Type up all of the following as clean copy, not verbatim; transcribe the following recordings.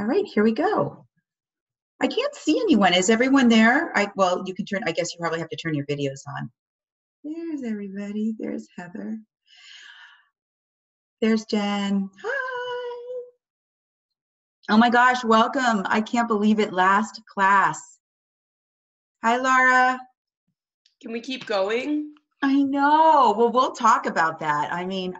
All right, here we go. I can't see anyone. Is everyone there? Well, you can turn, I guess you probably have to turn your videos on. There's everybody. There's Heather. There's Jen. Hi. Oh my gosh, welcome. I can't believe it. Last class. Hi, Laura. Can we keep going? I know. Well, we'll talk about that. I mean,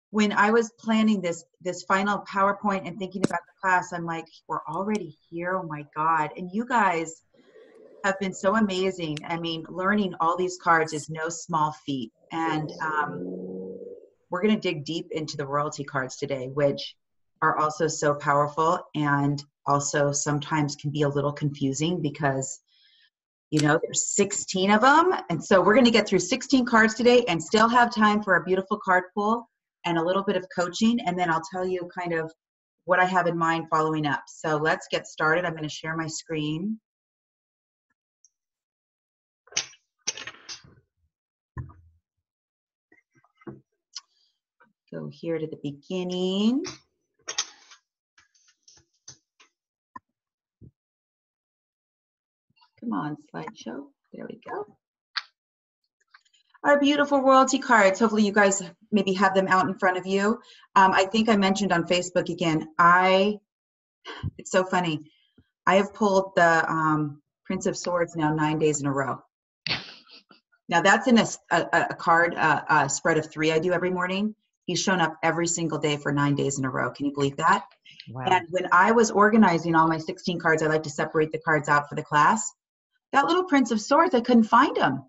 when I was planning this final PowerPoint and thinking about the class, I'm like, we're already here. Oh my God. And you guys have been so amazing. I mean, learning all these cards is no small feat. And we're going to dig deep into the royalty cards today, which are also so powerful and also sometimes can be a little confusing because, you know, there's 16 of them. And so we're going to get through 16 cards today and still have time for a beautiful card pull and a little bit of coaching. And then I'll tell you kind of what I have in mind following up. So let's get started. I'm going to share my screen. Go here to the beginning. Come on, slideshow. There we go. Our beautiful royalty cards. Hopefully you guys maybe have them out in front of you. I think I mentioned on Facebook again, it's so funny. I have pulled the Prince of Swords now 9 days in a row. Now that's in a card spread of 3 I do every morning. He's shown up every single day for 9 days in a row. Can you believe that? Wow. And when I was organizing all my 16 cards, I like to separate the cards out for the class. That little Prince of Swords, I couldn't find him.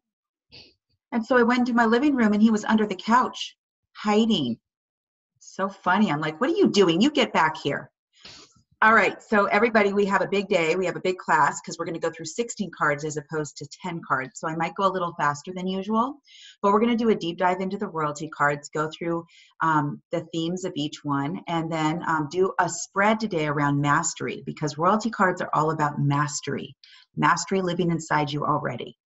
And so I went into my living room and he was under the couch, hiding. So funny. I'm like, what are you doing? You get back here. All right, so everybody, we have a big day. We have a big class because we're going to go through 16 cards as opposed to 10 cards. So I might go a little faster than usual, but we're going to do a deep dive into the royalty cards, go through the themes of each one, and then do a spread today around mastery because royalty cards are all about mastery living inside you already.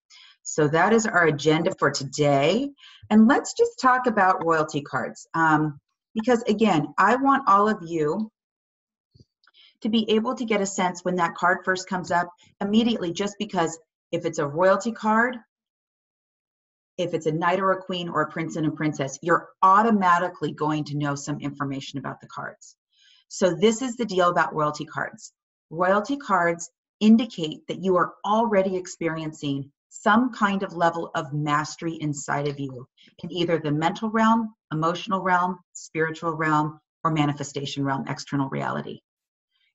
So that is our agenda for today. And let's just talk about royalty cards because, again, I want all of you to be able to get a sense when that card first comes up immediately, just because if it's a royalty card, if it's a knight or a queen or a prince and a princess, you're automatically going to know some information about the cards. So this is the deal about royalty cards. Royalty cards indicate that you are already experiencing some kind of level of mastery inside of you in either the mental realm, emotional realm, spiritual realm, or manifestation realm, external reality.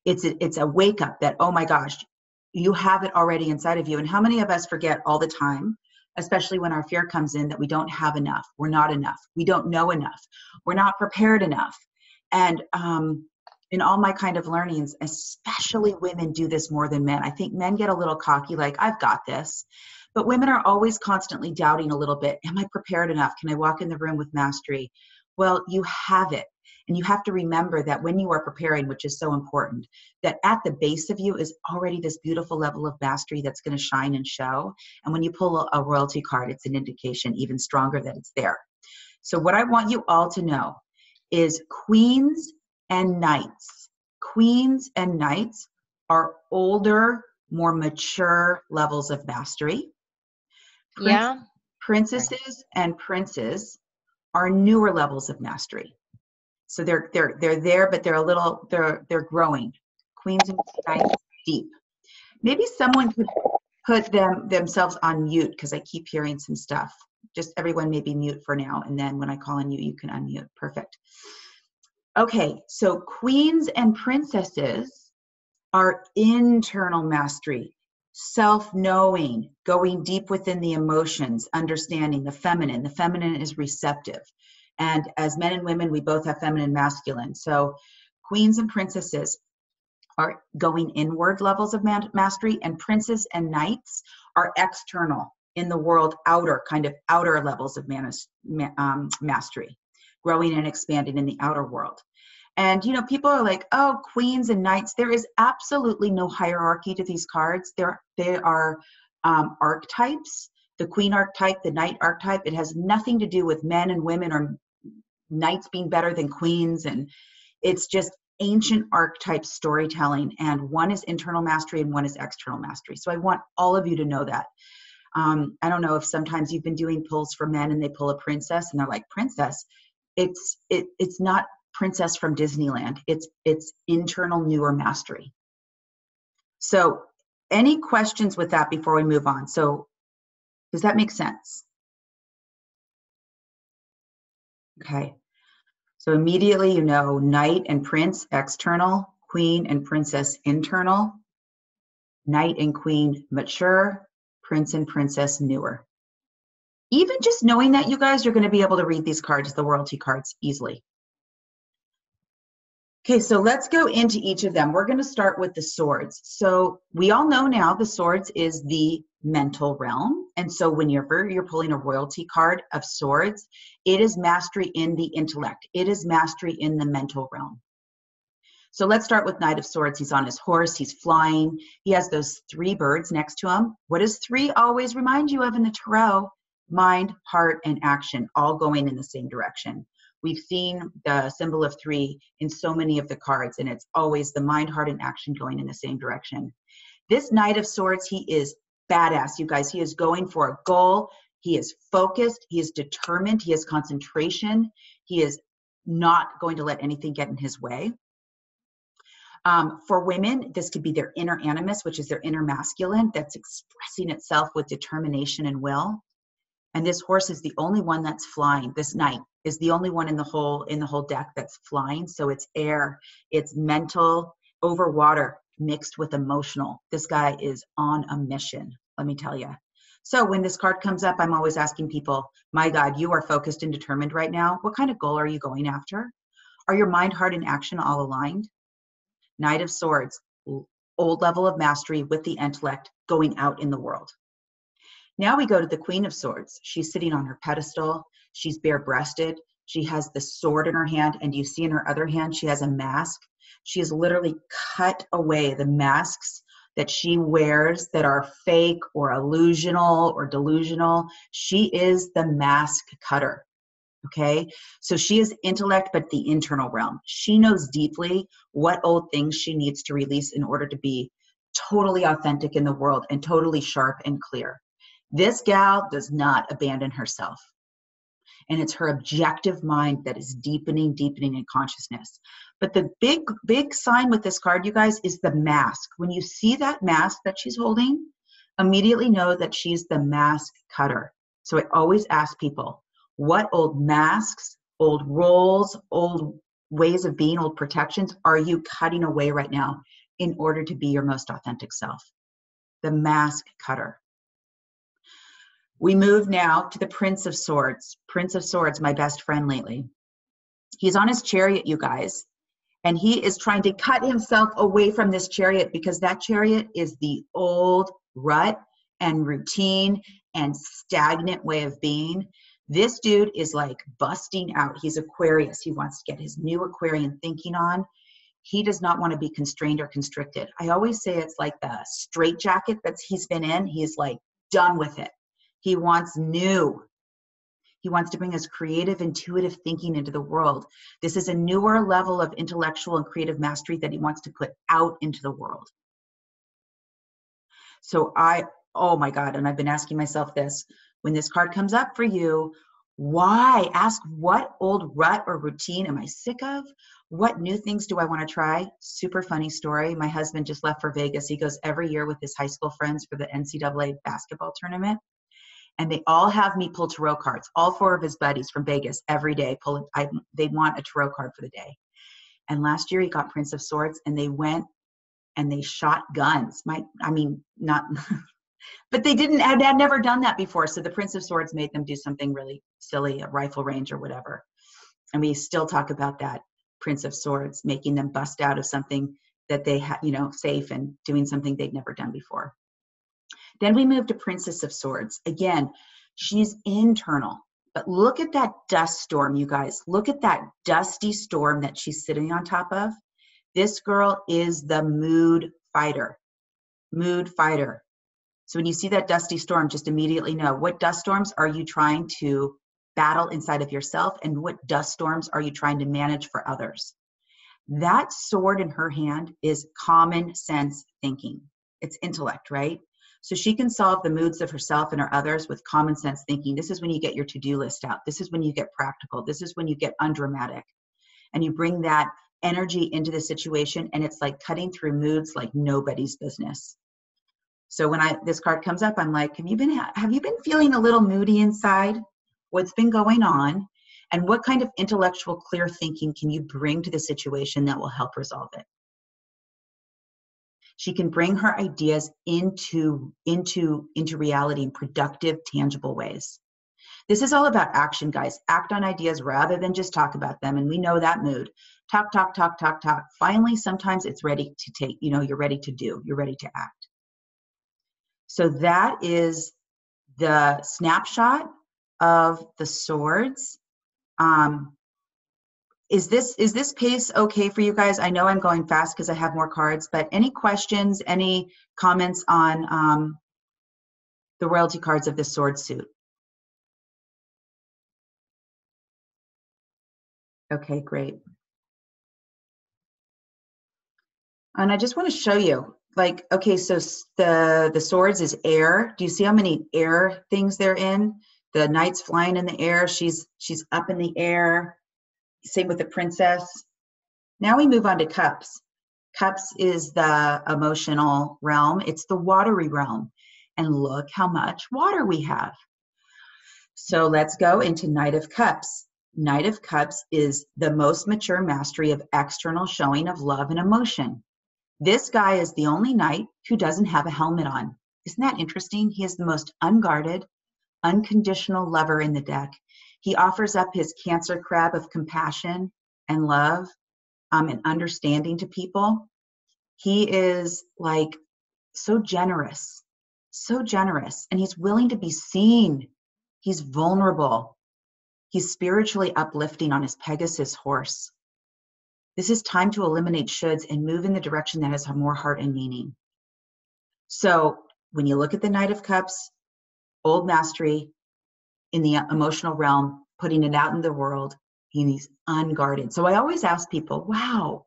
It's a wake up that, oh my gosh, you have it already inside of you. And how many of us forget all the time, especially when our fear comes in, that we don't have enough, we're not enough, we don't know enough, we're not prepared enough. And in all my kind of learnings, especially women do this more than men. I think men get a little cocky, like, I've got this. But women are always constantly doubting a little bit. Am I prepared enough? Can I walk in the room with mastery? Well, you have it. And you have to remember that when you are preparing, which is so important, that at the base of you is already this beautiful level of mastery that's going to shine and show. And when you pull a royalty card, it's an indication even stronger that it's there. So what I want you all to know is queens and knights. Queens and knights are older, more mature levels of mastery. Princesses and princes are newer levels of mastery. So they're there, but they're growing. Queens and knights, deep. Maybe someone could put themselves on mute because I keep hearing some stuff. Just everyone maybe mute for now, and then when I call on you, you can unmute. Perfect. Okay, so queens and princesses are internal mastery, self-knowing, going deep within the emotions, understanding the feminine. The feminine is receptive. And as men and women, we both have feminine and masculine. So queens and princesses are going inward levels of mastery, and princes and knights are external in the world, outer levels of mastery, growing and expanding in the outer world. And, you know, people are like, oh, queens and knights. There is absolutely no hierarchy to these cards. They are archetypes. The queen archetype, the knight archetype, it has nothing to do with men and women or knights being better than queens. And it's just ancient archetype storytelling, and one is internal mastery and one is external mastery. So I want all of you to know that. I don't know if sometimes you've been doing pulls for men and they pull a princess and they're like, princess. It's not princess from Disneyland. It's internal newer mastery. So any questions with that before we move on? So does that make sense? Okay. So immediately, you know, knight and prince, external, queen and princess, internal, knight and queen, mature, prince and princess, newer. Even just knowing that, you guys, you're going to be able to read these cards, the royalty cards, easily. Okay, so let's go into each of them. We're going to start with the swords. So we all know now the swords is the mental realm. And so whenever you're pulling a royalty card of swords, it is mastery in the intellect. It is mastery in the mental realm. So let's start with Knight of Swords. He's on his horse. He's flying. He has those 3 birds next to him. What does 3 always remind you of in the tarot? Mind, heart, and action, all going in the same direction. We've seen the symbol of 3 in so many of the cards, and it's always the mind, heart, and action going in the same direction. This Knight of Swords, he is badass, you guys. He is going for a goal. He is focused. He is determined. He has concentration. He is not going to let anything get in his way. For women, this could be their inner animus, which is their inner masculine, that's expressing itself with determination and will. And this horse is the only one that's flying. This knight is the only one in the whole deck that's flying. So it's air, it's mental over water mixed with emotional. This guy is on a mission, let me tell you. So when this card comes up, I'm always asking people, my God, you are focused and determined right now. What kind of goal are you going after? Are your mind, heart, and action all aligned? Knight of Swords, old level of mastery with the intellect going out in the world. Now we go to the Queen of Swords. She's sitting on her pedestal. She's bare-breasted. She has the sword in her hand, and you see in her other hand, she has a mask. She has literally cut away the masks that she wears that are fake or illusional or delusional. She is the mask cutter. Okay, so she is intellect, but the internal realm. She knows deeply what old things she needs to release in order to be totally authentic in the world and totally sharp and clear. This gal does not abandon herself. And it's her objective mind that is deepening in consciousness. But the big sign with this card, you guys, is the mask. When you see that mask that she's holding, immediately know that she's the mask cutter. So I always ask people, what old masks, old roles, old ways of being, old protections are you cutting away right now in order to be your most authentic self? The mask cutter. We move now to the Prince of Swords. Prince of Swords, my best friend lately. He's on his chariot, you guys, and he is trying to cut himself away from this chariot because that chariot is the old rut and routine and stagnant way of being. This dude is like busting out. He's Aquarius. He wants to get his new Aquarian thinking on. He does not want to be constrained or constricted. I always say it's like the straitjacket that he's been in. He's like done with it. He wants new. He wants to bring his creative, intuitive thinking into the world. This is a newer level of intellectual and creative mastery that he wants to put out into the world. So oh my God, and I've been asking myself this, when this card comes up for you, why? Ask, what old rut or routine am I sick of? What new things do I want to try? Super funny story. My husband just left for Vegas. He goes every year with his high school friends for the NCAA basketball tournament. And they all have me pull tarot cards. All 4 of his buddies from Vegas every day they want a tarot card for the day. And last year he got Prince of Swords, and they went and they shot guns. Not, but they had never done that before. So the Prince of Swords made them do something really silly, a rifle range or whatever. And we still talk about that Prince of Swords, making them bust out of something that they had, safe, and doing something they'd never done before. Then we move to Princess of Swords. Again, she's internal, but look at that dust storm, you guys. Look at that dusty storm that she's sitting on top of. This girl is the mood fighter. Mood fighter. So when you see that dusty storm, just immediately know, what dust storms are you trying to battle inside of yourself, and what dust storms are you trying to manage for others? That sword in her hand is common sense thinking. It's intellect, right? So she can solve the moods of herself and her others with common sense thinking. This is when you get your to-do list out. This is when you get practical. This is when you get undramatic. And you bring that energy into the situation, and it's like cutting through moods like nobody's business. So when this card comes up, I'm like, have you been feeling a little moody inside? What's been going on? And what kind of intellectual clear thinking can you bring to the situation that will help resolve it? She can bring her ideas into reality in productive, tangible ways. This is all about action, guys. Act on ideas rather than just talk about them. And we know that mood. Talk, talk, talk, talk, talk. Finally, sometimes it's ready to take, you're ready to do, you're ready to act. So that is the snapshot of the swords. Is this pace okay for you guys? I know I'm going fast because I have more cards, but any questions, any comments on the royalty cards of the sword suit? Okay, great. And I just want to show you, like, okay, so the swords is air. Do you see how many air things they're in? The knight's flying in the air. She's up in the air. Same with the princess. Now we move on to cups. Cups is the emotional realm. It's the watery realm. And look how much water we have. So let's go into Knight of Cups. Knight of Cups is the most mature mastery of external showing of love and emotion. This guy is the only knight who doesn't have a helmet on. Isn't that interesting? He is the most unguarded, unconditional lover in the deck. He offers up his Cancer crab of compassion and love and understanding to people. He is like so generous, and he's willing to be seen. He's vulnerable. He's spiritually uplifting on his Pegasus horse. This is time to eliminate shoulds and move in the direction that has more heart and meaning. So when you look at the Knight of Cups, old mastery in the emotional realm, putting it out in the world, he's unguarded. So I always ask people, wow,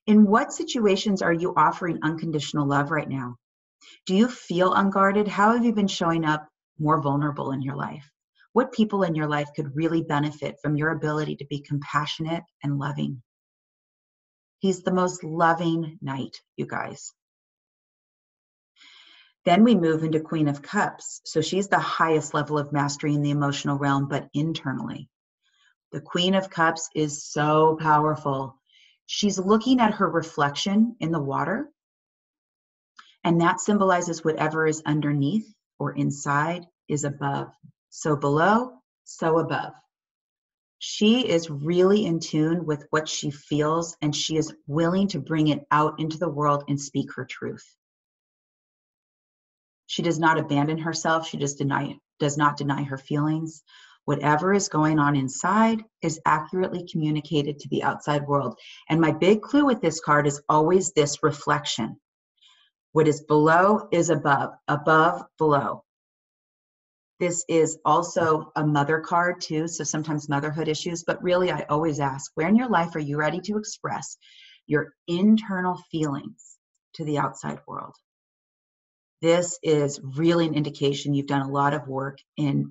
in what situations are you offering unconditional love right now? Do you feel unguarded? How have you been showing up more vulnerable in your life? What people in your life could really benefit from your ability to be compassionate and loving? He's the most loving knight, you guys. Then we move into Queen of Cups. So she's the highest level of mastery in the emotional realm, but internally. The Queen of Cups is so powerful. She's looking at her reflection in the water, and that symbolizes whatever is underneath or inside is above. So below, so above. She is really in tune with what she feels, and she is willing to bring it out into the world and speak her truth. She does not abandon herself. She just does not deny her feelings. Whatever is going on inside is accurately communicated to the outside world. And my big clue with this card is always this reflection. What is below is above, below. This is also a mother card too, so sometimes motherhood issues, but really I always ask, where in your life are you ready to express your internal feelings to the outside world? This is really an indication you've done a lot of work in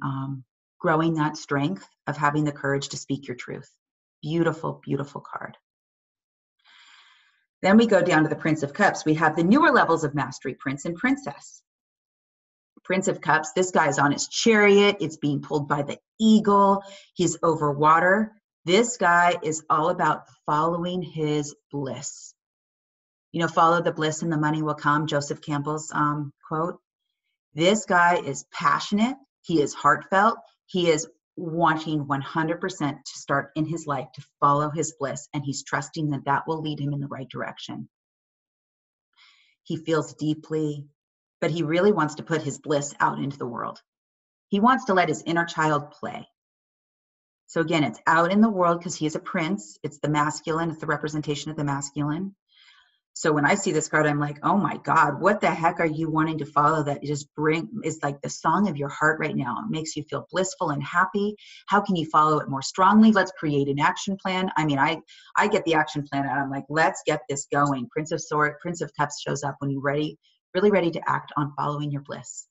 growing that strength of having the courage to speak your truth. Beautiful, beautiful card. Then we go down to the Prince of Cups. We have the newer levels of mastery, Prince and Princess. Prince of Cups, this guy's on his chariot. It's being pulled by the eagle. He's over water. This guy is all about following his bliss. You know, follow the bliss and the money will come, Joseph Campbell's quote. This guy is passionate. He is heartfelt. He is wanting 100% to start in his life to follow his bliss, and he's trusting that that will lead him in the right direction. He feels deeply, but he really wants to put his bliss out into the world. He wants to let his inner child play. So again, it's out in the world because he is a prince. It's the masculine. It's the representation of the masculine. So when I see this card, I'm like, oh my God, what the heck are you wanting to follow that is like the song of your heart right now? It makes you feel blissful and happy. How can you follow it more strongly? Let's create an action plan. I mean, I get the action plan out. I'm like, let's get this going. Prince of Cups shows up when you're ready, really ready to act on following your bliss.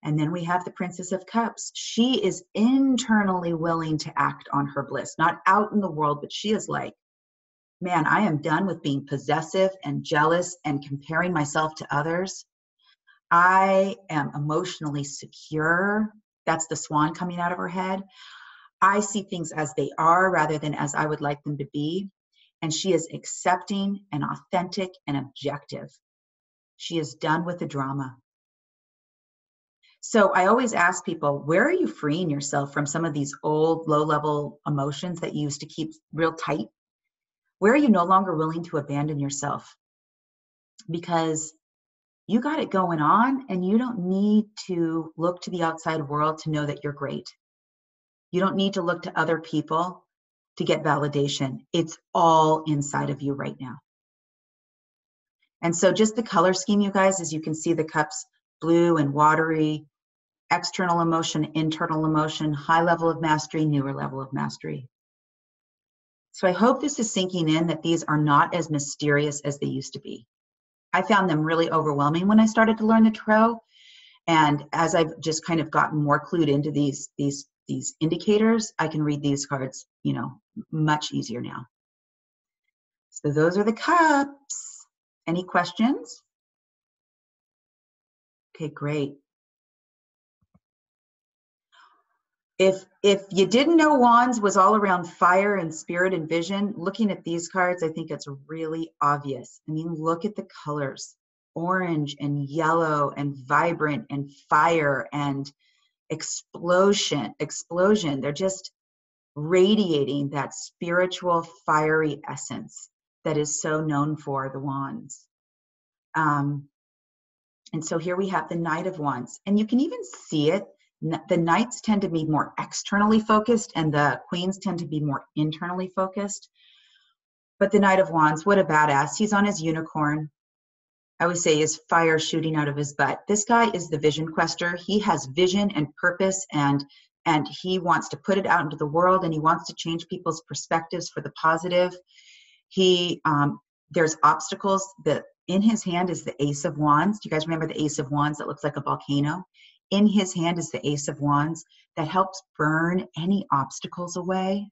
And then we have the Princess of Cups. She is internally willing to act on her bliss, not out in the world, but she is like, man, I am done with being possessive and jealous and comparing myself to others. I am emotionally secure. That's the swan coming out of her head. I see things as they are rather than as I would like them to be. And she is accepting and authentic and objective. She is done with the drama. So I always ask people, where are you freeing yourself from some of these old low-level emotions that you used to keep real tight? Where are you no longer willing to abandon yourself? Because you got it going on and you don't need to look to the outside world to know that you're great. You don't need to look to other people to get validation. It's all inside of you right now. And so just the color scheme, you guys, as you can see the cups, blue and watery, external emotion, internal emotion, high level of mastery, newer level of mastery. So I hope this is sinking in that these are not as mysterious as they used to be. I found them really overwhelming when I started to learn the tarot. And as I've just kind of gotten more clued into these indicators, I can read these cards, much easier now. So those are the cups. Any questions? Okay, great. If you didn't know wands was all around fire and spirit and vision, looking at these cards, I think it's really obvious. I mean, look at the colors, orange and yellow and vibrant and fire and explosion. They're just radiating that spiritual fiery essence that is so known for the wands. And so here we have the Knight of Wands, and you can even see it. The knights tend to be more externally focused and the queens tend to be more internally focused. But the Knight of Wands, what a badass. He's on his unicorn. I always say his fire shooting out of his butt. This guy is the vision quester. He has vision and purpose and he wants to put it out into the world and he wants to change people's perspectives for the positive. There's obstacles. In his hand is the Ace of Wands. Do you guys remember the Ace of Wands that looks like a volcano? In his hand is the Ace of Wands that helps burn any obstacles away.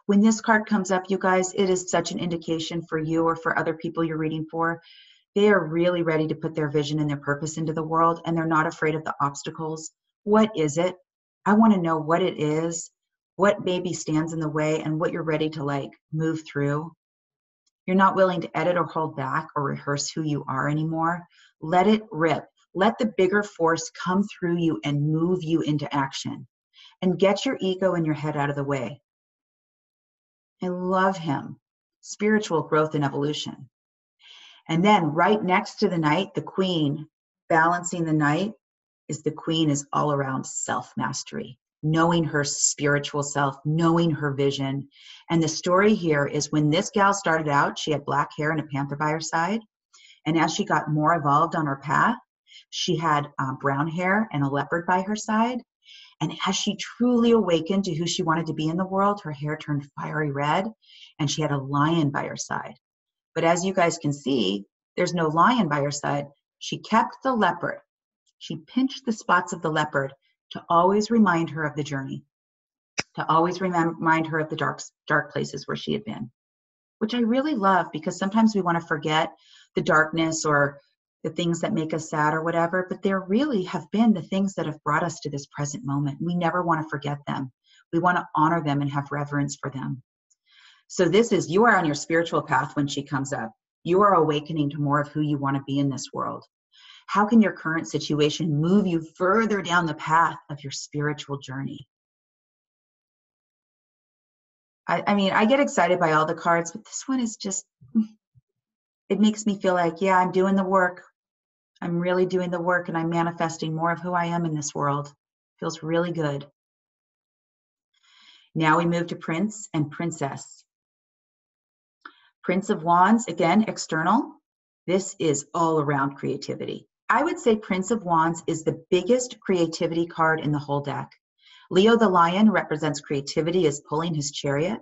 When this card comes up, you guys, it is such an indication for you or for other people you're reading for. They are really ready to put their vision and their purpose into the world, and they're not afraid of the obstacles. What is it? I want to know what it is, what maybe stands in the way, and what you're ready to move through. You're not willing to edit or hold back or rehearse who you are anymore. Let it rip. Let the bigger force come through you and move you into action. And get your ego and your head out of the way. I love him. Spiritual growth and evolution. And then right next to the Knight, the Queen, balancing the Knight, the Queen is all around self-mastery, knowing her spiritual self, knowing her vision. And the story here is when this gal started out, she had black hair and a panther by her side. And as she got more evolved on her path, she had brown hair and a leopard by her side. And as she truly awakened to who she wanted to be in the world, her hair turned fiery red and she had a lion by her side. But as you guys can see, there's no lion by her side. She kept the leopard. She pinched the spots of the leopard to always remind her of the journey, to always remind her of the dark places where she had been, which I really love because sometimes we want to forget the darkness or the things that make us sad or whatever, but there really have been the things that have brought us to this present moment. We never want to forget them. We want to honor them and have reverence for them. So you are on your spiritual path when she comes up. You are awakening to more of who you want to be in this world. How can your current situation move you further down the path of your spiritual journey? I mean, I get excited by all the cards, but this one is just, it makes me feel like, yeah, I'm doing the work. I'm really doing the work and I'm manifesting more of who I am in this world. Feels really good. Now we move to Prince and Princess. Prince of Wands, again, external. This is all around creativity. I would say Prince of Wands is the biggest creativity card in the whole deck. Leo the Lion represents creativity, is pulling his chariot.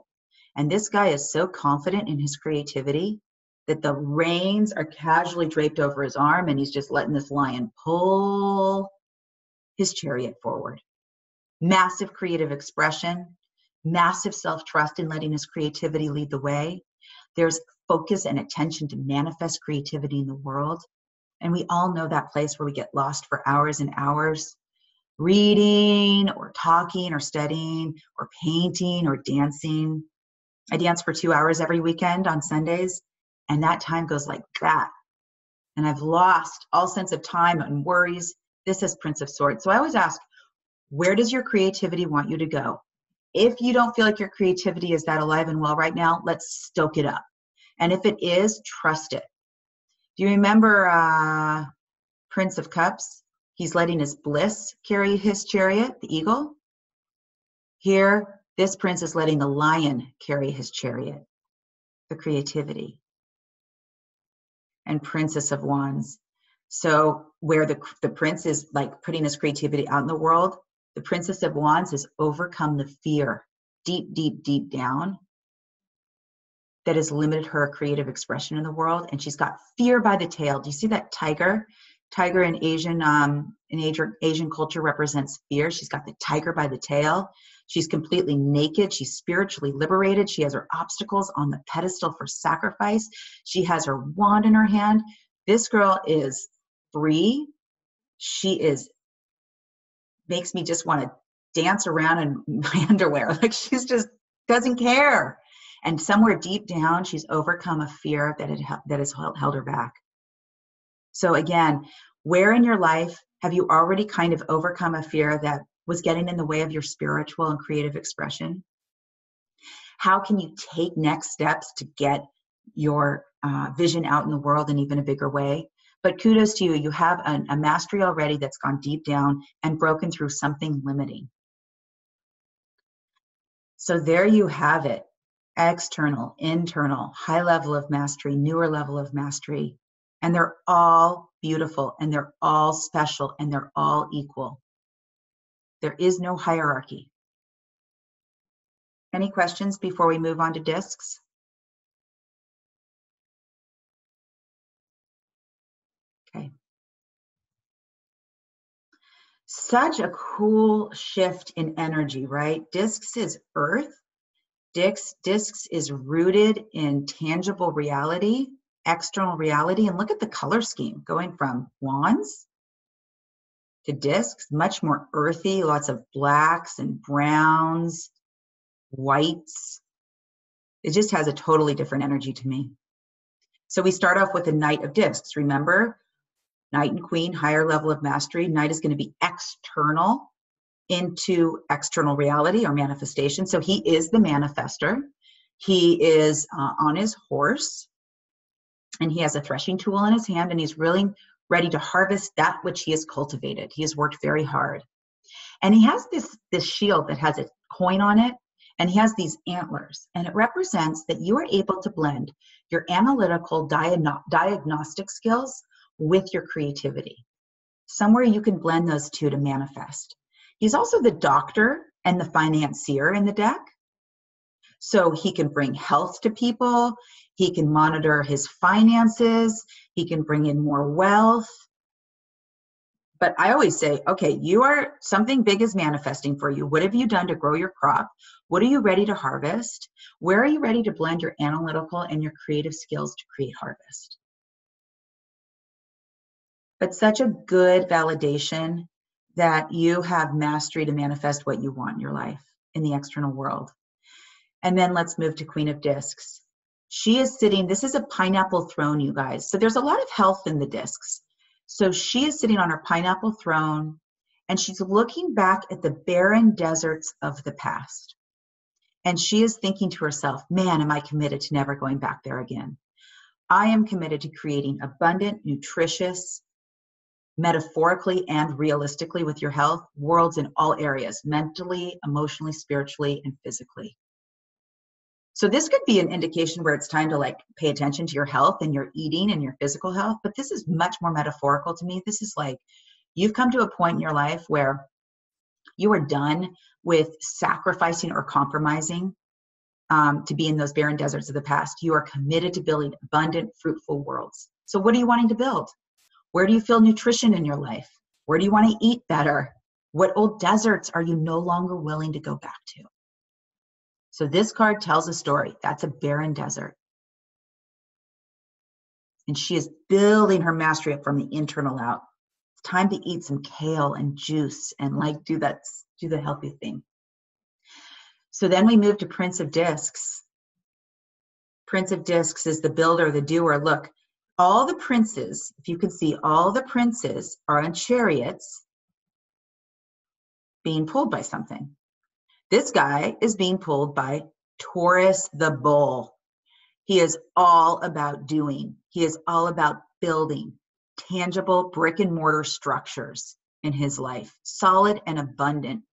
And this guy is so confident in his creativity that the reins are casually draped over his arm and he's just letting this lion pull his chariot forward. Massive creative expression, massive self-trust in letting his creativity lead the way. There's focus and attention to manifest creativity in the world. And we all know that place where we get lost for hours and hours, reading or talking or studying or painting or dancing. I dance for 2 hours every weekend on Sundays, and that time goes like that. And I've lost all sense of time and worries. This is Prince of Swords. So I always ask, where does your creativity want you to go? If you don't feel like your creativity is that alive and well right now, let's stoke it up. And if it is, trust it. Do you remember Prince of Cups? He's letting his bliss carry his chariot, the eagle. Here, this prince is letting the lion carry his chariot, the creativity. And Princess of Wands. So where the prince is like putting his creativity out in the world, the Princess of Wands has overcome the fear deep, deep, deep down that has limited her creative expression in the world. And she's got fear by the tail. Do you see that tiger? Tiger in Asian culture represents fear. She's got the tiger by the tail. She's completely naked. She's spiritually liberated. She has her obstacles on the pedestal for sacrifice. She has her wand in her hand. This girl is free. Makes me just want to dance around in my underwear. Like she's just doesn't care. And somewhere deep down, she's overcome a fear that has held her back. So again, where in your life have you already kind of overcome a fear that was getting in the way of your spiritual and creative expression? How can you take next steps to get your vision out in the world in even a bigger way? But kudos to you. You have a mastery already that's gone deep down and broken through something limiting. So there you have it. External, internal, high level of mastery, newer level of mastery. And they're all beautiful and they're all special and they're all equal. There is no hierarchy. Any questions before we move on to discs? Okay. Such a cool shift in energy, right? Discs is earth. Discs is rooted in tangible reality, external reality. And look at the color scheme going from wands to discs, much more earthy, lots of blacks and browns, whites. It just has a totally different energy to me. So we start off with the Knight of Discs. Remember, Knight and Queen, higher level of mastery. Knight is going to be external into external reality or manifestation. So he is the manifester. He is on his horse and he has a threshing tool in his hand and he's really ready to harvest that which he has cultivated. He has worked very hard. And he has this shield that has a coin on it and he has these antlers and it represents that you are able to blend your analytical diagnostic skills with your creativity. Somewhere you can blend those two to manifest. He's also the doctor and the financier in the deck. So he can bring health to people. He can monitor his finances. He can bring in more wealth. But I always say, okay, something big is manifesting for you. What have you done to grow your crop? What are you ready to harvest? Where are you ready to blend your analytical and your creative skills to create harvest? But such a good validation that you have mastery to manifest what you want in your life, in the external world. And then let's move to Queen of Discs. She is sitting, this is a pineapple throne, you guys. So there's a lot of health in the discs. So she is sitting on her pineapple throne and she's looking back at the barren deserts of the past. And she is thinking to herself, man, am I committed to never going back there again. I am committed to creating abundant, nutritious, metaphorically and realistically with your health, worlds in all areas, mentally, emotionally, spiritually, and physically. So this could be an indication where it's time to like pay attention to your health and your eating and your physical health. But this is much more metaphorical to me. This is like you've come to a point in your life where you are done with sacrificing or compromising to be in those barren deserts of the past. You are committed to building abundant, fruitful worlds. So what are you wanting to build? Where do you feel nutrition in your life? Where do you want to eat better? What old deserts are you no longer willing to go back to? So this card tells a story. That's a barren desert. And she is building her mastery up from the internal out. It's time to eat some kale and juice and like do the healthy thing. So then we move to Prince of Discs. Prince of Discs is the builder, the doer. Look, all the princes, if you can see, all the princes are on chariots being pulled by something. This guy is being pulled by Taurus the bull. He is all about doing. He is all about building tangible brick and mortar structures in his life, solid and abundant.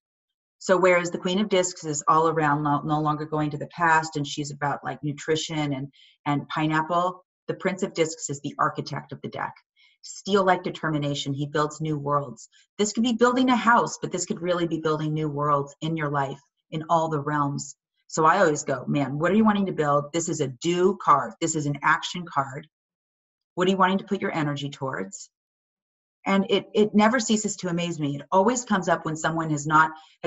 So whereas the Queen of Discs is all around no longer going to the past and she's about like nutrition and pineapple, the Prince of Discs is the architect of the deck. Steel-like determination, he builds new worlds. This could be building a house, but this could really be building new worlds in your life, in all the realms. So I always go, man, what are you wanting to build? This is a do card. This is an action card. What are you wanting to put your energy towards? And it never ceases to amaze me. It always comes up when someone has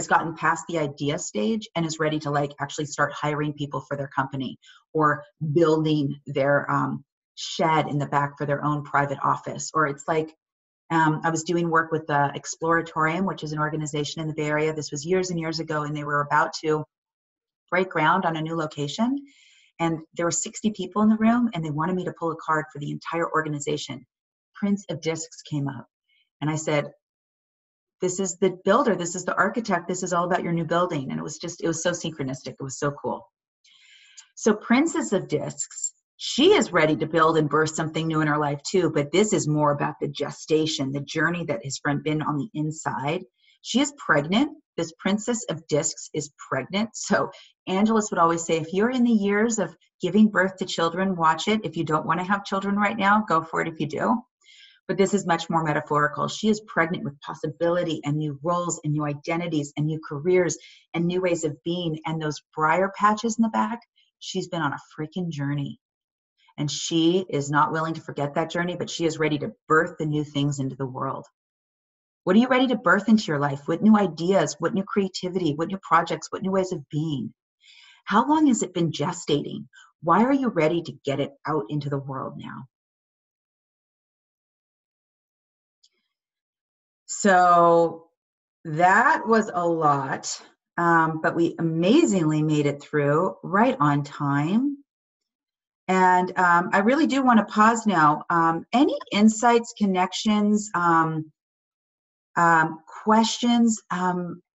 gotten past the idea stage and is ready to like actually start hiring people for their company or building their shed in the back for their own private office. Or it's like, I was doing work with the Exploratorium, which is an organization in the Bay Area. This was years and years ago, and they were about to break ground on a new location. And there were 60 people in the room, and they wanted me to pull a card for the entire organization. Prince of Discs came up. And I said, this is the builder, this is the architect, this is all about your new building. And it was so synchronistic. It was so cool. So Princess of Discs, she is ready to build and birth something new in her life too, but this is more about the gestation, the journey that has been on the inside. She is pregnant. This Princess of Discs is pregnant. So Angelus would always say, if you're in the years of giving birth to children, watch it. If you don't want to have children right now, go for it if you do. But this is much more metaphorical. She is pregnant with possibility and new roles and new identities and new careers and new ways of being. And those briar patches in the back, she's been on a freaking journey. And she is not willing to forget that journey, but she is ready to birth the new things into the world. What are you ready to birth into your life? What new ideas, what new creativity, what new projects, what new ways of being? How long has it been gestating? Why are you ready to get it out into the world now? So that was a lot, but we amazingly made it through right on time. And I really do want to pause now. Any insights, connections, questions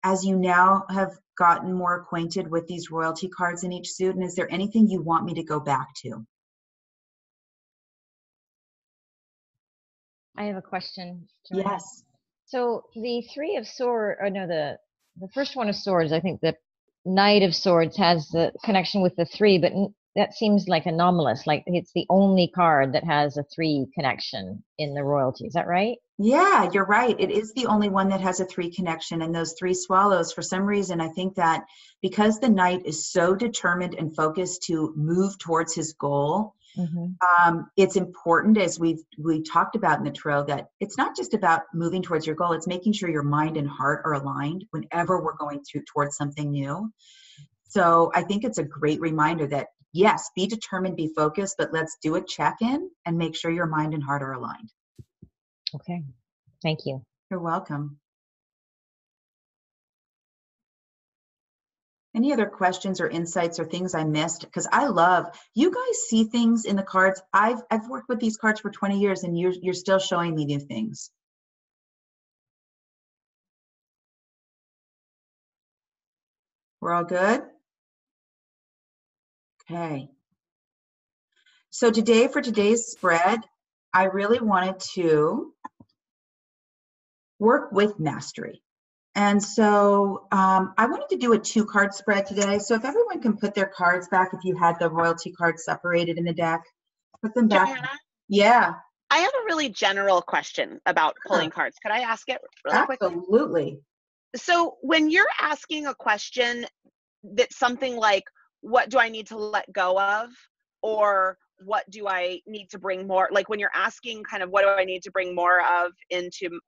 as you now have gotten more acquainted with these royalty cards in each suit? And is there anything you want me to go back to? I have a question, Joanna. Yes. So the Three of Swords, or no, the first one of Swords, I think the Knight of Swords has the connection with the three, but that seems like anomalous. Like it's the only card that has a three connection in the royalty. Is that right? Yeah, you're right. It is the only one that has a three connection. And those three swallows, for some reason, I think that because the Knight is so determined and focused to move towards his goal, it's important, as we talked about in the tarot, that it's not just about moving towards your goal. It's making sure your mind and heart are aligned whenever we're going towards something new. So I think it's a great reminder that, yes, be determined, be focused, but let's do a check-in and make sure your mind and heart are aligned. Okay. Thank you. You're welcome. Any other questions or insights or things I missed? Because I love, you guys see things in the cards. I've worked with these cards for 20 years and you're still showing me new things. We're all good? Okay. So today, for today's spread, I really wanted to work with mastery. And so I wanted to do a 2-card spread today. So if everyone can put their cards back, if you had the royalty cards separated in the deck, put them back. Joanna, Yeah, I have a really general question about pulling cards. Could I ask it really quickly? absolutely. So when you're asking a question that's something like, what do I need to let go of? Or what do I need to bring more? Like when you're asking kind of what do I need to bring more of into,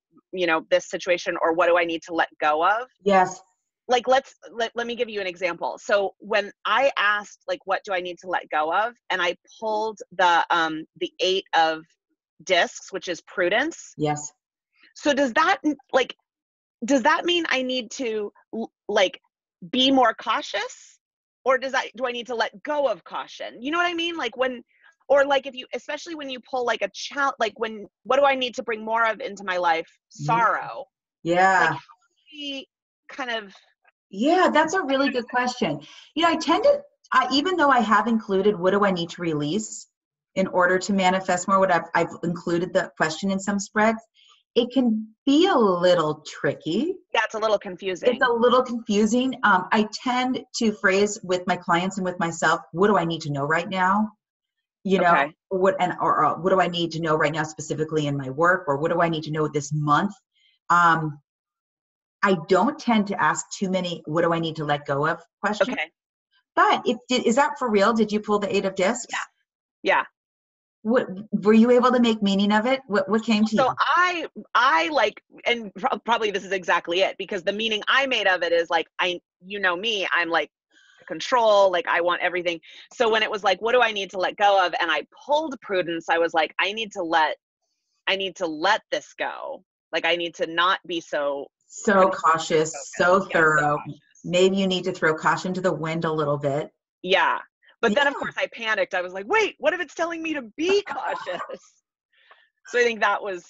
this situation, or what do I need to let go of? Yes. Like let me give you an example. So when I asked like what do I need to let go of, and I pulled the 8 of discs, which is prudence. Yes. So does that mean I need to like be more cautious, or do I need to let go of caution? You know what I mean? Like when, or like if you, especially when you pull like a child, like what do I need to bring more of into my life? Sorrow. Yeah. Like how do we kind of. Yeah, that's a really good question. I tend to, even though I have included what do I need to release in order to manifest more, I've included the question in some spreads, it can be a little tricky. Yeah, it's a little confusing. It's a little confusing. I tend to phrase with my clients and with myself, what do I need to know right now? Okay. What do I need to know right now specifically in my work, or what do I need to know this month? I don't tend to ask too many, what do I need to let go of questions. Okay. But is that for real? Did you pull the 8 of discs? Yeah. What were you able to make meaning of it? What came to you? So I like, and probably this is exactly it, because the meaning I made of it is like, me, I'm like control, like I want everything. So when it was like, what do I need to let go of? And I pulled prudence, I was like, I need to let this go. Like I need to not be so cautious, so thorough. cautious. Maybe you need to throw caution to the wind a little bit. Yeah. But then of course I panicked. I was like, wait, what if it's telling me to be cautious? So I think that was,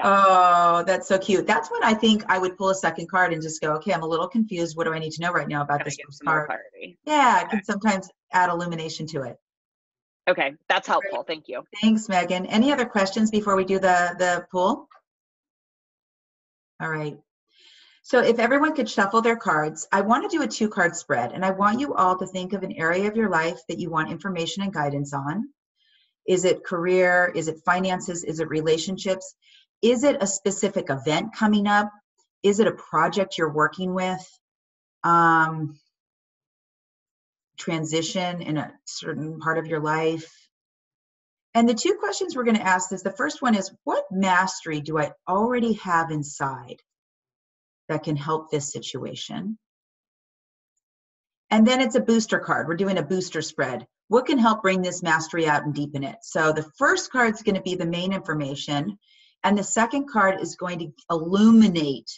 Oh, that's so cute. That's when I think I would pull a second card and just go, okay, I'm a little confused. What do I need to know right now about this first card? Clarity. Yeah, I can sometimes add illumination to it. Okay, that's helpful. Thank you. Thanks, Megan. Any other questions before we do the pool? All right. So if everyone could shuffle their cards, I want to do a 2-card spread, and I want you all to think of an area of your life that you want information and guidance on. Is it career? Is it finances? Is it relationships? Is it a specific event coming up? Is it a project you're working with? Transition in a certain part of your life? And the 2 questions we're going to ask is, the first one is, what mastery do I already have inside that can help this situation? And then it's a booster card. We're doing a booster spread. What can help bring this mastery out and deepen it? So the first card is going to be the main information, and the second card is going to illuminate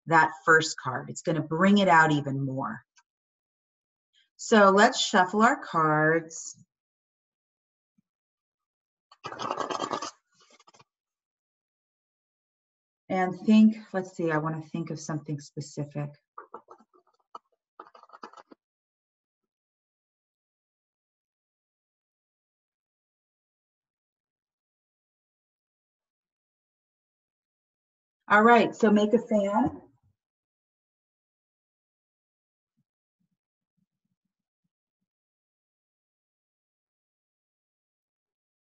that first card. It's going to bring it out even more. So let's shuffle our cards. And think, let's see, I want to think of something specific. All right, so make a fan.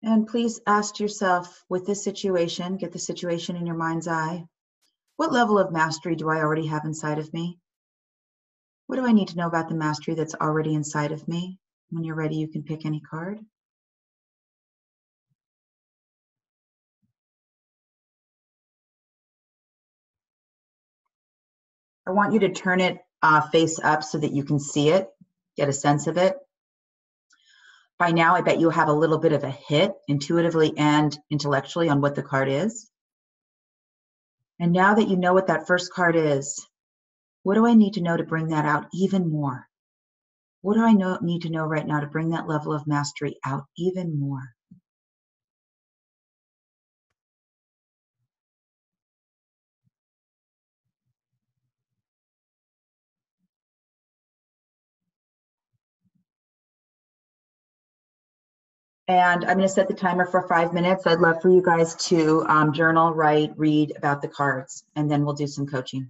And please ask yourself, with this situation, get the situation in your mind's eye, what level of mastery do I already have inside of me? What do I need to know about the mastery that's already inside of me? When you're ready, you can pick any card. I want you to turn it face up so that you can see it, get a sense of it. By now, I bet you have a little bit of a hit intuitively and intellectually on what the card is. And now that you know what that first card is, what do I need to know to bring that out even more? What do I need to know right now to bring that level of mastery out even more? And I'm going to set the timer for 5 minutes. I'd love for you guys to journal, write, read about the cards, and then we'll do some coaching.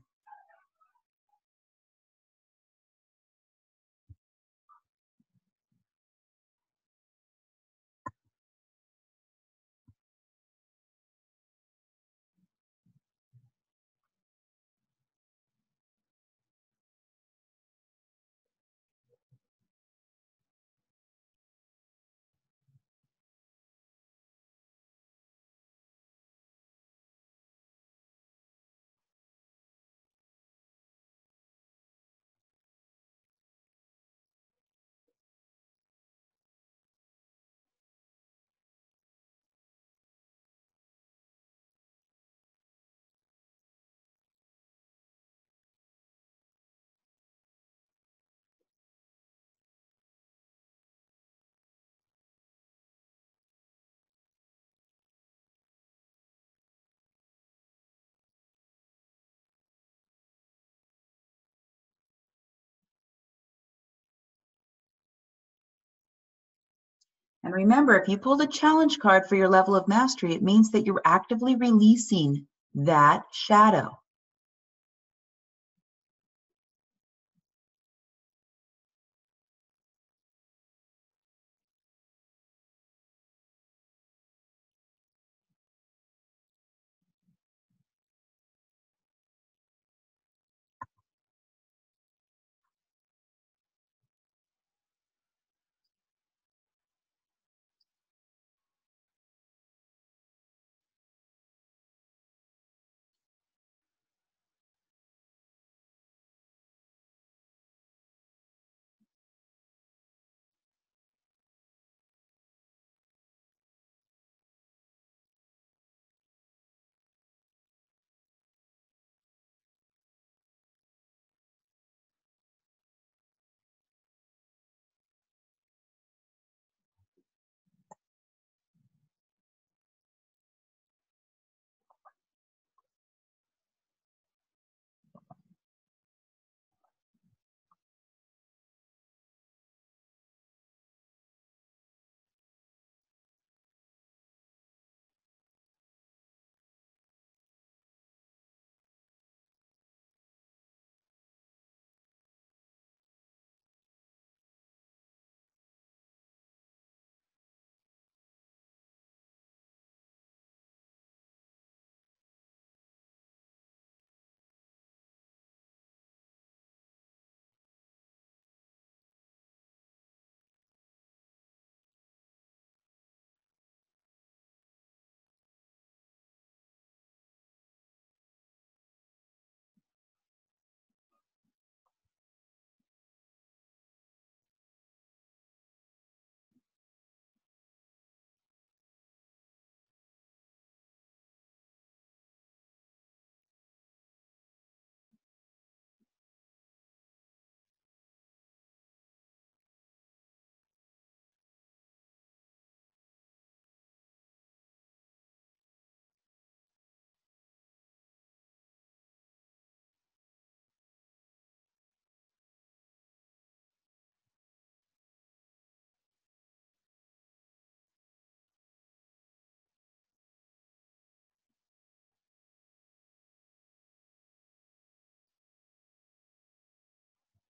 And remember, if you pulled a challenge card for your level of mastery, it means that you're actively releasing that shadow.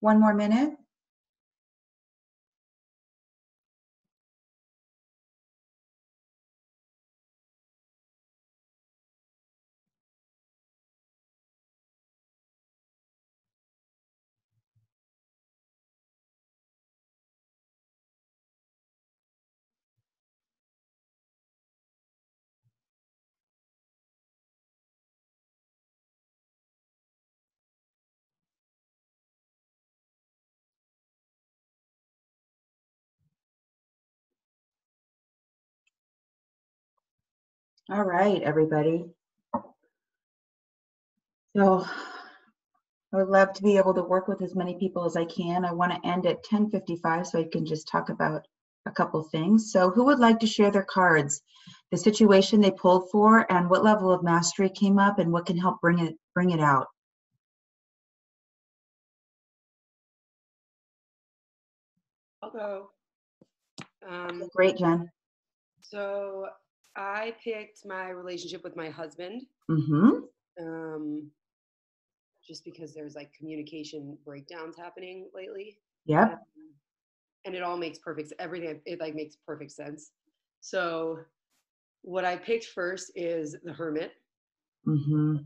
One more minute. All right, everybody. So I would love to be able to work with as many people as I can. I want to end at 10:55 so I can just talk about a couple things. So who would like to share their cards, the situation they pulled for, and what level of mastery came up, and what can help bring it out? I'll go. Great, Jen. So I picked my relationship with my husband, Mm-hmm. just because there's like communication breakdowns happening lately. Yep. And it all makes perfect, everything, it like makes perfect sense. So what I picked first is the Hermit, Mm-hmm.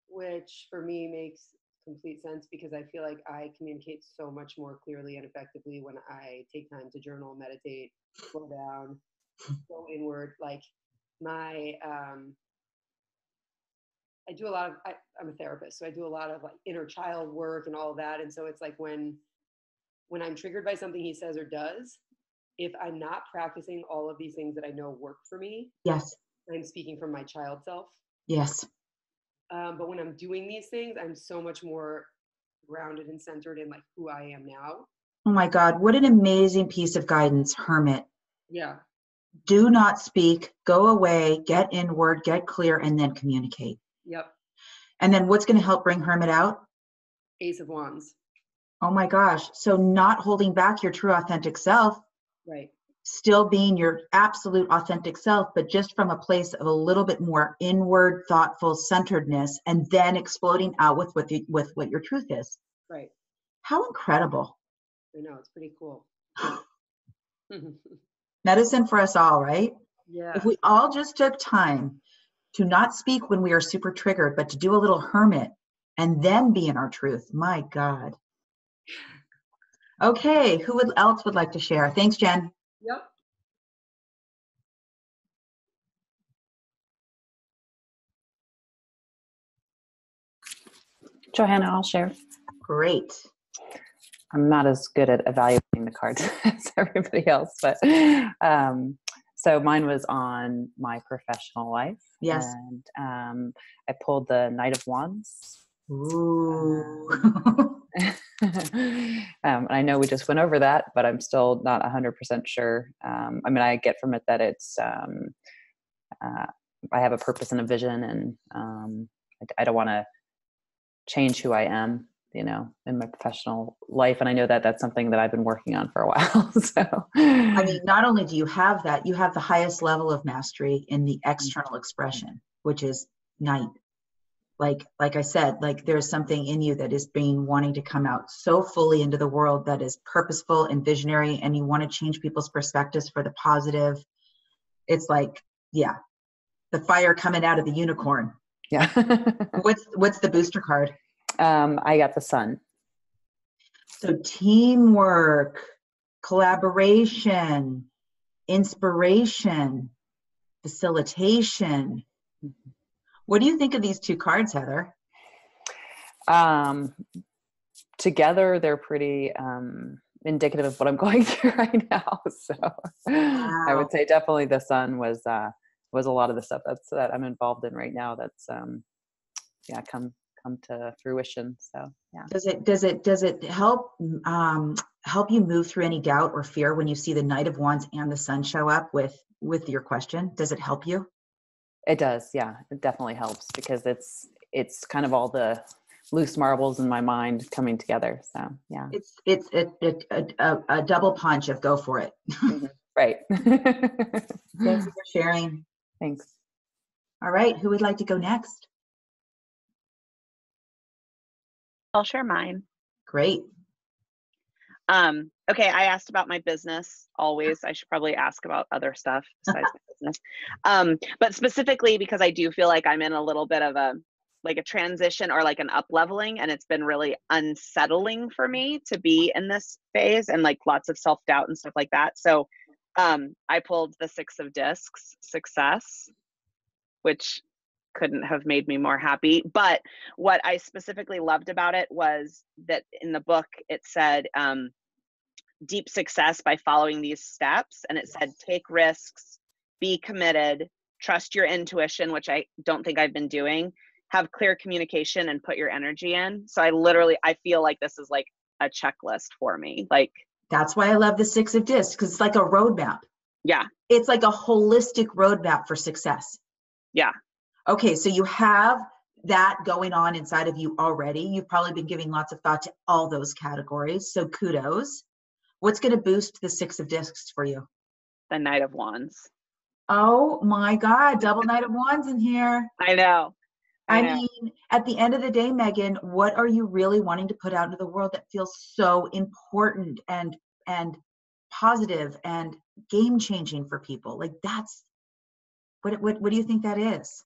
which for me makes complete sense because I feel like I communicate so much more clearly and effectively when I take time to journal, meditate, slow down, go inward. Like my I do a lot of I'm a therapist, so I do a lot of like inner child work and all of that. And so it's like when I'm triggered by something he says or does, if I'm not practicing all of these things that I know work for me, Yes. I'm speaking from my child self. Yes. But when I'm doing these things, I'm so much more grounded and centered in like who I am now. Oh my God, what an amazing piece of guidance, Hermit. Yeah. Do not speak, go away, get inward, get clear, and then communicate. Yep. And then what's going to help bring Hermit out? Ace of Wands. Oh my gosh. So not holding back your true authentic self. Right. still being your absolute authentic self, but just from a place of a little bit more inward, thoughtful centeredness, and then exploding out with what your truth is. Right. How incredible. I know, it's pretty cool. Medicine for us all, right? Yeah. If we all just took time to not speak when we are super triggered, but to do a little hermit and then be in our truth. My God. Okay, who else would like to share? Thanks, Jen. Yep. Johanna, I'll share. Great. I'm not as good at evaluating the cards as everybody else, but so mine was on my professional life. Yes. And I pulled the Knight of Wands. Ooh. I know we just went over that, but I'm still not 100% sure. I mean, I get from it that it's, I have a purpose and a vision, and I don't want to change who I am, you know, in my professional life. And I know that that's something that I've been working on for a while. So, I mean, not only do you have that, you have the highest level of mastery in the external expression, which is Knight. Like I said, like there's something in you that is being wanting to come out so fully into the world that is purposeful and visionary, and you want to change people's perspectives for the positive. It's like, yeah, the fire coming out of the unicorn. yeah. What's the booster card? I got the Sun. So teamwork, collaboration, inspiration, facilitation. What do you think of these two cards, Heather? Together, they're pretty indicative of what I'm going through right now. So I would say definitely the Sun was a lot of the stuff that I'm involved in right now. That's come to fruition. So yeah. Does it help help you move through any doubt or fear when you see the Knight of Wands and the Sun show up with your question? Does it help you? It does. Yeah, it definitely helps because it's kind of all the loose marbles in my mind coming together. So yeah. It's a double punch of go for it. Right. Thank you for sharing. Thanks. All right, who would like to go next? I'll share mine. Great. Okay, I asked about my business always. I should probably ask about other stuff besides my business. But specifically because I do feel like I'm in a little bit of a transition or like an up leveling, and it's been really unsettling for me to be in this phase and like lots of self-doubt and stuff like that. So I pulled the Six of Discs, success, which couldn't have made me more happy. But what I specifically loved about it was that in the book, it said deep success by following these steps. And it said, take risks, be committed, trust your intuition, which I don't think I've been doing, have clear communication, and put your energy in. So I feel like this is like a checklist for me. Like, that's why I love the Six of Discs, because it's like a roadmap. Yeah. It's like a holistic roadmap for success. Yeah. Okay, so you have that going on inside of you already. You've probably been giving lots of thought to all those categories. So kudos. What's going to boost the Six of Discs for you? The Knight of Wands. Oh my God, double Knight of Wands in here. I know. I mean, at the end of the day, Megan, what are you really wanting to put out into the world that feels so important and positive and game changing for people? Like that's, what do you think that is?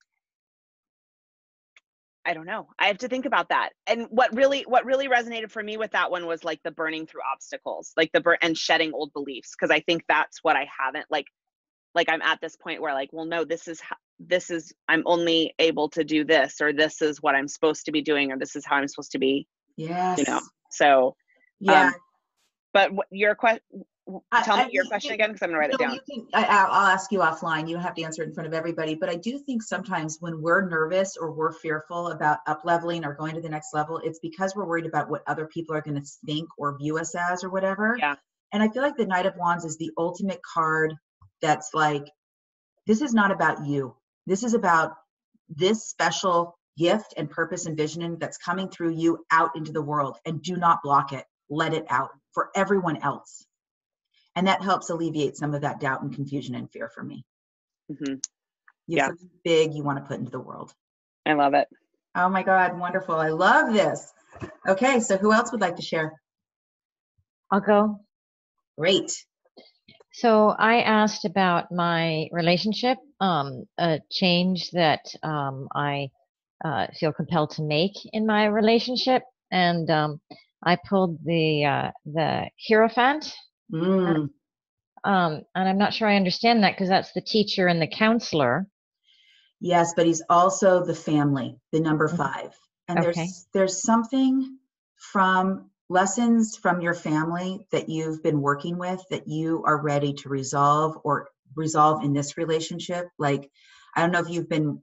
I don't know. I have to think about that. And what really resonated for me with that one was like the burning through obstacles, like and shedding old beliefs. Cause I think that's what I haven't like I'm at this point where like, well, no, this is, I'm only able to do this, or this is what I'm supposed to be doing, or this is how I'm supposed to be, Yes. you know? So, yeah. But your question, tell me your question again, because I'm gonna write it down. I'll ask you offline. You don't have to answer it in front of everybody. But I do think sometimes when we're nervous or we're fearful about up leveling or going to the next level, it's because we're worried about what other people are going to think or view us as or whatever. Yeah. And I feel like the Knight of Wands is the ultimate card that's like, this is not about you. This is about this special gift and purpose and vision that's coming through you out into the world, and do not block it. Let it out for everyone else. And that helps alleviate some of that doubt and confusion and fear for me. Hmm. You Yeah. have something big you want to put into the world. I love it. Oh my God, wonderful. I love this. Okay, so who else would like to share? I'll go. Great. So I asked about my relationship, a change that I feel compelled to make in my relationship, and I pulled the Hierophant, Mm, and I'm not sure I understand that because that's the teacher and the counselor. yes, but he's also the family, the number 5. And Okay. there's something from lessons from your family that you've been working with that you are ready to resolve or resolve in this relationship. Like, I don't know if you've been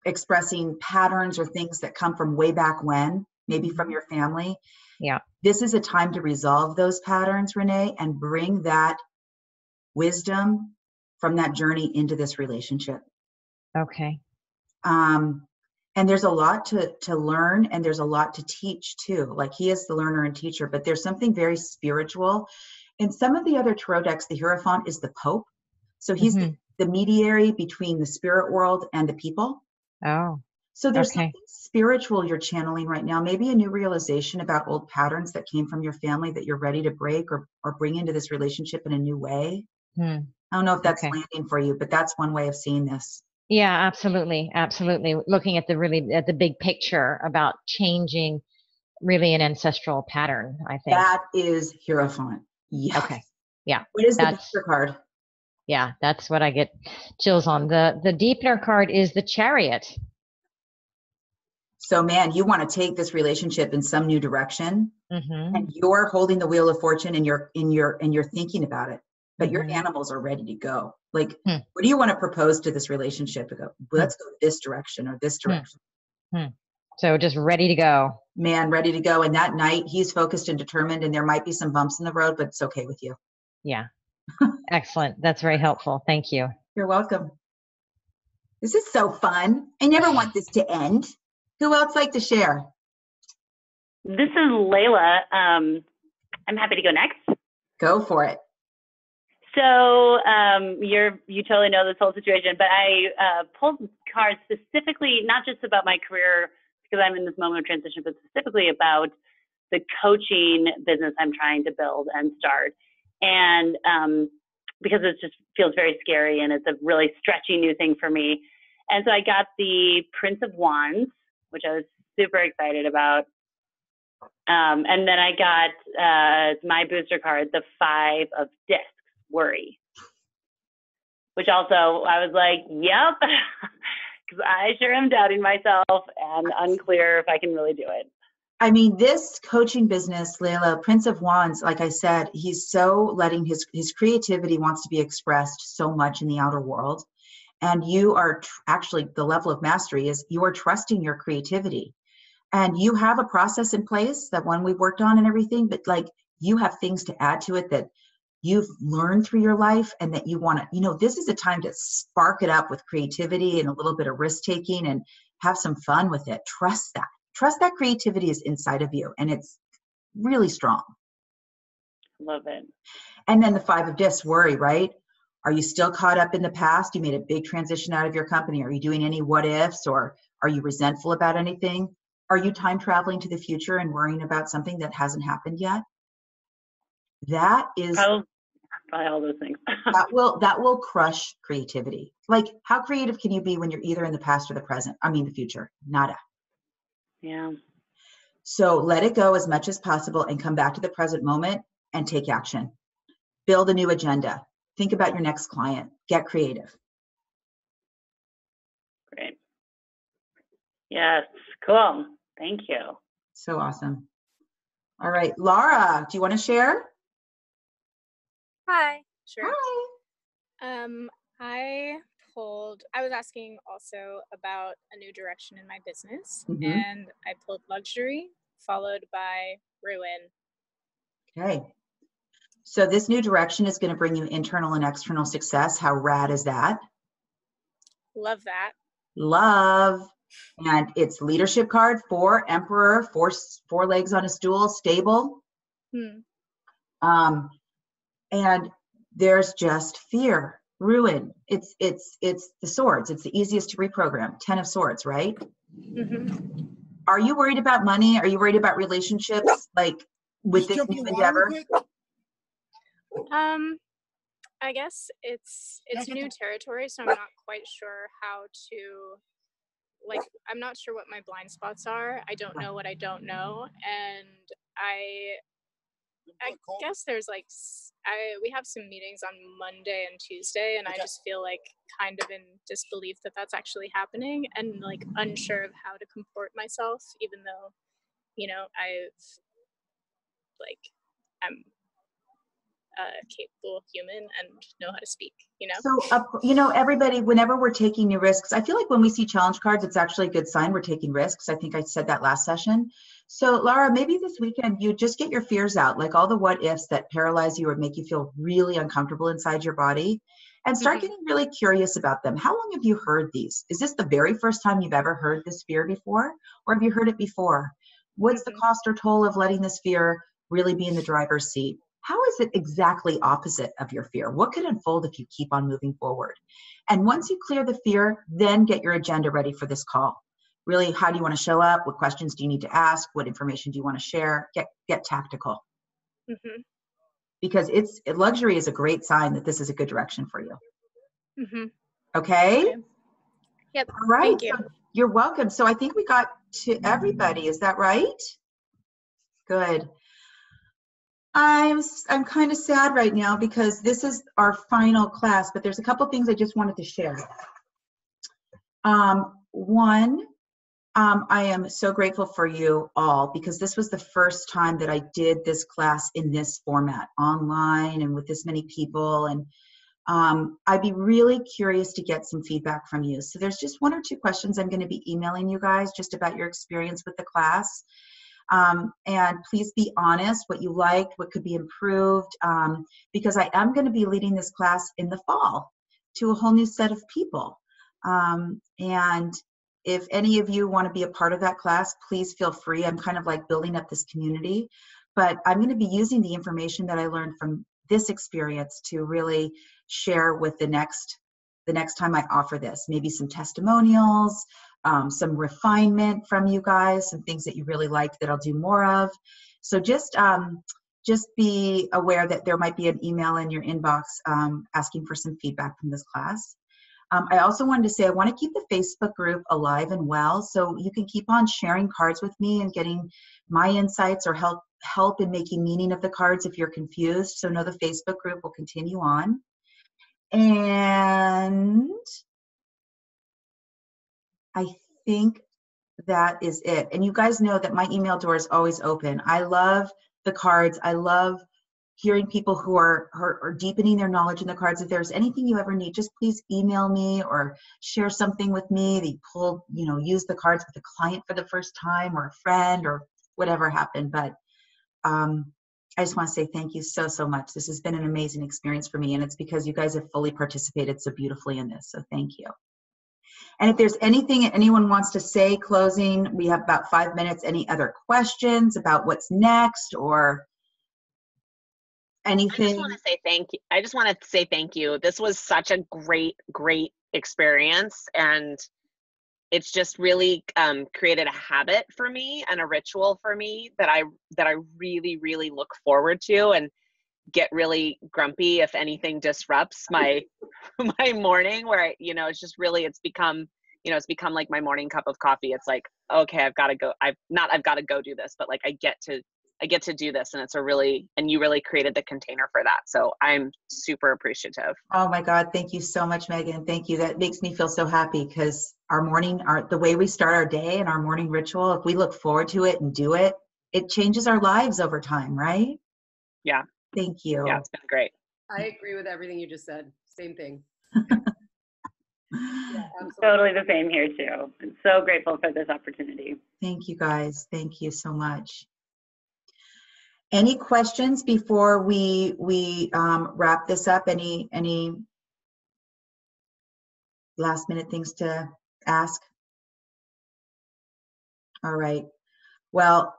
expressing patterns or things that come from way back when, maybe from your family. Yeah. This is a time to resolve those patterns, Renee, and bring that wisdom from that journey into this relationship. Okay. And there's a lot to learn, and there's a lot to teach too. Like, he is the learner and teacher, but there's something very spiritual. In some of the other tarot decks, the Hierophant is the Pope. So he's the mediary between the spirit world and the people. Oh. So there's Okay. something spiritual you're channeling right now, maybe a new realization about old patterns that came from your family that you're ready to break or bring into this relationship in a new way. I don't know if that's Okay. landing for you, but that's one way of seeing this. Yeah, absolutely. Absolutely. Looking at the big picture about changing really an ancestral pattern, I think. That is Hierophant. Yes. Okay. Yeah. What is the That's Deepener card? Yeah, that's what I get chills on. The Deepener card is the Chariot. So, man, you want to take this relationship in some new direction, and you're holding the wheel of fortune, and you're thinking about it, but your animals are ready to go. Like, what do you want to propose to this relationship? To go, let's go this direction or this direction. So just ready to go. Man, ready to go. And that night, he's focused and determined, and there might be some bumps in the road, but it's okay with you. Yeah. Excellent. That's very helpful. Thank you. You're welcome. This is so fun. I never want this to end. Who else like to share? This is Layla. I'm happy to go next. Go for it. So you totally know this whole situation, but I pulled cards specifically, not just about my career, because I'm in this moment of transition, but specifically about the coaching business I'm trying to build and start. And because it just feels very scary and it's a really stretchy new thing for me. And so I got the Prince of Wands, which I was super excited about. And then I got my booster card, the 5 of Discs, Worry, which also I was like, yep, because I sure am doubting myself and unclear if I can really do it. I mean, this coaching business, Layla, Prince of Wands, like I said, he's so letting his creativity wants to be expressed so much in the outer world. And you are actually, the level of mastery is you are trusting your creativity. And you have a process in place, that one we've worked on and everything, but like, you have things to add to it that you've learned through your life, and that you want to, this is a time to spark it up with creativity and a little bit of risk taking and have some fun with it. Trust that creativity is inside of you, and it's really strong. Love it. And then the 5 of Discs, Worry, right? Are you still caught up in the past? You made a big transition out of your company. Are you doing any what ifs, or are you resentful about anything? Are you time traveling to the future and worrying about something that hasn't happened yet? That is probably all those things. that will crush creativity. Like, how creative can you be when you're either in the past or the future? Nada. Yeah. So let it go as much as possible and come back to the present moment and take action. Build a new agenda. Think about your next client. Get creative. Great. Yes. Cool. Thank you. So awesome. All right, Laura, do you want to share? Hi. Sure. Hi. I was asking also about a new direction in my business, Mhm. and I pulled Luxury, followed by Ruin. Okay. So this new direction is going to bring you internal and external success. How rad is that? Love that. Love. And it's leadership card, 4 Emperor, four legs on a stool, stable. And there's just fear, ruin. It's the swords. It's the easiest to reprogram. 10 of Swords, right? Mm-hmm. Are you worried about money? Are you worried about relationships, like with this new endeavor? I guess it's new territory, so I'm not quite sure how to, like, I'm not sure what my blind spots are. I don't know what I don't know, and I guess there's like we have some meetings on Monday and Tuesday, and I just feel like kind of in disbelief that that's actually happening, and like unsure of how to comport myself, even though, you know, I'm a capable human and know how to speak, you know? So, you know, everybody, whenever we're taking new risks, I feel like when we see challenge cards, it's actually a good sign we're taking risks. I think I said that last session. So Laura, maybe this weekend you just get your fears out, like all the what ifs that paralyze you or make you feel really uncomfortable inside your body, and start getting really curious about them. How long have you heard these? Is this the very first time you've ever heard this fear before, or have you heard it before? What's the cost or toll of letting this fear really be in the driver's seat? How is it exactly opposite of your fear? What could unfold if you keep on moving forward? And once you clear the fear, then get your agenda ready for this call. Really, how do you want to show up? What questions do you need to ask? What information do you want to share? Get tactical. Mm-hmm. Because luxury is a great sign that this is a good direction for you. Mm-hmm. Okay? Okay. Yep. All right. Thank you. So you're welcome. So I think we got to everybody. Is that right? Good. I'm kind of sad right now because this is our final class, but there's a couple things I just wanted to share. One, I am so grateful for you all because this was the first time that I did this class in this format, online and with this many people. And I'd be really curious to get some feedback from you. So there's just 1 or 2 questions I'm going to be emailing you guys just about your experience with the class. And please be honest, what you liked, what could be improved, because I am going to be leading this class in the fall to a whole new set of people. And if any of you want to be a part of that class, please feel free. I'm kind of like building up this community, but I'm going to be using the information that I learned from this experience to really share with the next time I offer this, maybe some testimonials, some refinement from you guys, some things that you really liked that I'll do more of. So just be aware that there might be an email in your inbox asking for some feedback from this class. I also wanted to say I want to keep the Facebook group alive and well, so you can keep on sharing cards with me and getting my insights or help in making meaning of the cards if you're confused. So know the Facebook group will continue on. And I think that is it. And you guys know that my email door is always open. I love the cards. I love hearing people who are deepening their knowledge in the cards. If there's anything you ever need, just please email me or share something with me that you use the cards with a client for the first time or a friend or whatever happened. But I just want to say thank you so, so much. This has been an amazing experience for me, and it's because you guys have fully participated so beautifully in this. So thank you. And if there's anything anyone wants to say, closing, we have about 5 minutes. Any other questions about what's next or anything? I just want to say thank you. I just want to say thank you. This was such a great, great experience. And it's just really created a habit for me and a ritual for me that I really, really look forward to and get really grumpy if anything disrupts my my morning, where it's just really, it's become like my morning cup of coffee. It's like, okay, I've got to go do this, but like I get to do this, and you really created the container for that. So I'm super appreciative. Oh my God. Thank you so much, Megan. Thank you. That makes me feel so happy because the way we start our day and our morning ritual, if we look forward to it and do it, it changes our lives over time, right? Yeah. Thank you. Yeah, it's been great. I agree with everything you just said. Same thing. Yeah, Totally the same here too. I'm so grateful for this opportunity. Thank you guys. Thank you so much. Any questions before we wrap this up? Any last minute things to ask? All right. Well,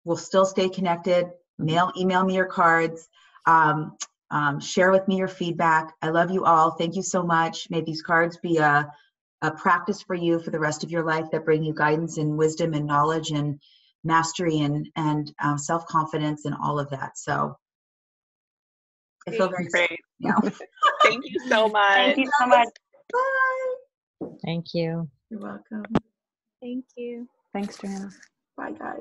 we'll still stay connected. Email me your cards. Share with me your feedback. I love you all. Thank you so much. May these cards be a practice for you for the rest of your life that bring you guidance and wisdom and knowledge and mastery and self-confidence and all of that. So I feel very Great. now. Thank you so much. Thank you so much. Bye. Thank you. You're welcome. Thank you. Thanks, Joanna. Bye, guys.